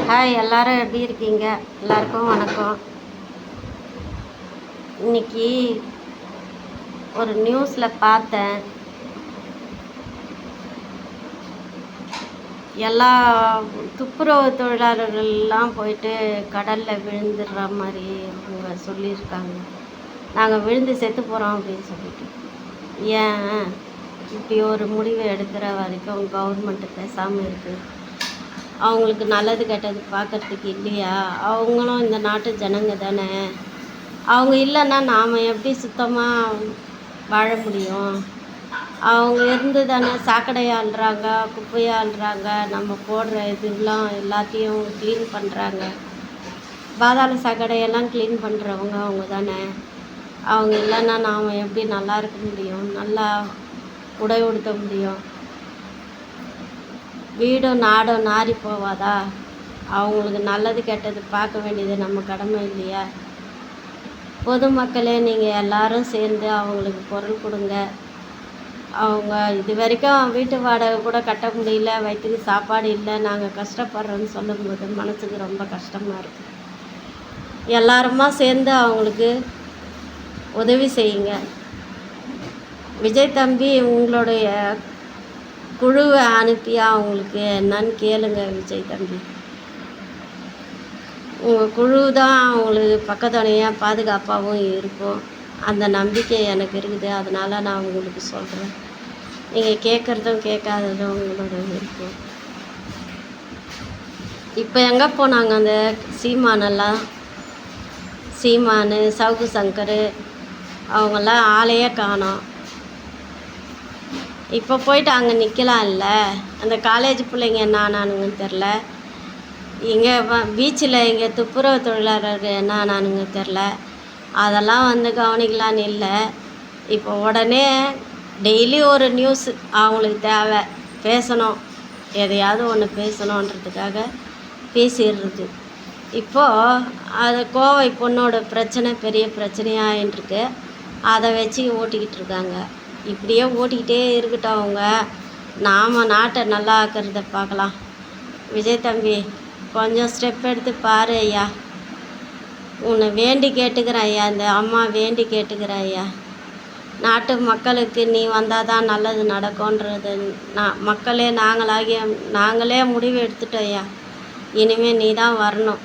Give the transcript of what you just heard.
Hi, எல்லாரும் எப்படி இருக்கீங்க? எல்லாருக்கும் வணக்கம். இன்னைக்கு ஒரு நியூஸில் பார்த்தேன், எல்லா துப்புரவு தொழிலாளர்கள்லாம் போயிட்டு கடலில் விழுந்துடுற மாதிரி அவங்க சொல்லியிருக்காங்க. நாங்கள் விழுந்து செத்து போகிறோம் அப்படின்னு சொல்லிட்டு. ஏன் இப்படி ஒரு முடிவை எடுக்கிற வரைக்கும் கவர்மெண்ட்டு பேசாமல் இருக்குது? அவங்களுக்கு நல்லது கெட்டது பார்க்குறதுக்கு இல்லையா? அவங்களும் இந்த நாட்டு ஜனங்க தானே. அவங்க இல்லைன்னா நாம் எப்படி சுத்தமாக வாழ முடியும்? அவங்க இருந்து தானே சாக்கடையை அள்ளுறாங்க, குப்பையை அள்ளுறாங்க, நம்ம போடுற இதெல்லாம் எல்லாத்தையும் க்ளீன் பண்ணுறாங்க. பாதாள சாக்கடையெல்லாம் க்ளீன் பண்ணுறவங்க அவங்க தானே. அவங்க இல்லைன்னா நாம் எப்படி நல்லா இருக்க முடியும்? நல்லா உடை உடுத்த முடியும்? வீடும் நாடும் நாறி போவாதா? அவங்களுக்கு நல்லது கெட்டது பார்க்க வேண்டியது நம்ம கடமை இல்லையா? பொதுமக்களே நீங்கள் எல்லாரும் சேர்ந்து அவங்களுக்கு குரல் கொடுங்க. அவங்க இது வரைக்கும் வீட்டு வாடகை கூட கட்ட முடியல, வயிற்றுக்கு சாப்பாடு இல்லை, நாங்கள் கஷ்டப்படுறோன்னு சொல்லும்போது மனசுக்கு ரொம்ப கஷ்டமாக இருக்குது. எல்லாருமா சேர்ந்து அவங்களுக்கு உதவி செய்யுங்க. விஜய் தம்பி, உங்களுடைய குழுவை அனுப்பி அவங்களுக்கு என்னன்னு கேளுங்க. விஜய் தம்பி, உங்கள் குழு தான் அவங்களுக்கு பக்கத்துணையாக பாதுகாப்பாகவும் இருக்கும். அந்த நம்பிக்கை எனக்கு இருக்குது. அதனால் நான் உங்களுக்கு சொல்கிறேன். நீங்கள் கேட்குறதும் கேட்காததும் உங்களோட விருப்பம். இப்போ எங்கே போனாங்க அந்த சீமானெல்லாம்? சீமானு, சவுக்கு சங்கர் அவங்கெல்லாம் ஆளையே காணோம். இப்போ போயிட்டு அங்கே நிற்கலாம் இல்லை? அந்த காலேஜ் பிள்ளைங்க என்னானுங்கன்னு தெரில. இங்கே பீச்சில் இங்கே துப்புரவு தொழிலாளர் என்னானுங்க தெரில. அதெல்லாம் கவனிக்கலான்னு இல்லை. இப்போ உடனே டெய்லி ஒரு நியூஸ் அவங்களுக்கு தேவை, பேசணும், எதையாவது ஒன்று பேசணுன்றதுக்காக பேசிடுறது. இப்போது அது கோவை பொண்ணோட பிரச்சனை பெரிய பிரச்சனையாகிட்டுருக்கு. அதை வச்சு ஓட்டிக்கிட்டு இருக்காங்க. இப்படியே ஓட்டிக்கிட்டே இருக்கட்டும். அவங்க நாம் நாட்டை நல்லா ஆக்கிறத பார்க்கலாம். விஜய் தம்பி, கொஞ்சம் ஸ்டெப் எடுத்து பாரு ஐயா. உன்னை வேண்டி கேட்டுக்கிறேன் ஐயா. இந்த அம்மா வேண்டி கேட்டுக்கிறேன் ஐயா. நாட்டு மக்களுக்கு நீ வந்தால் தான் நல்லது நடக்கும்ன்றது மக்களே நாங்களே முடிவு எடுத்துட்டோம் ஐயா. இனிமேல் நீ தான் வரணும்.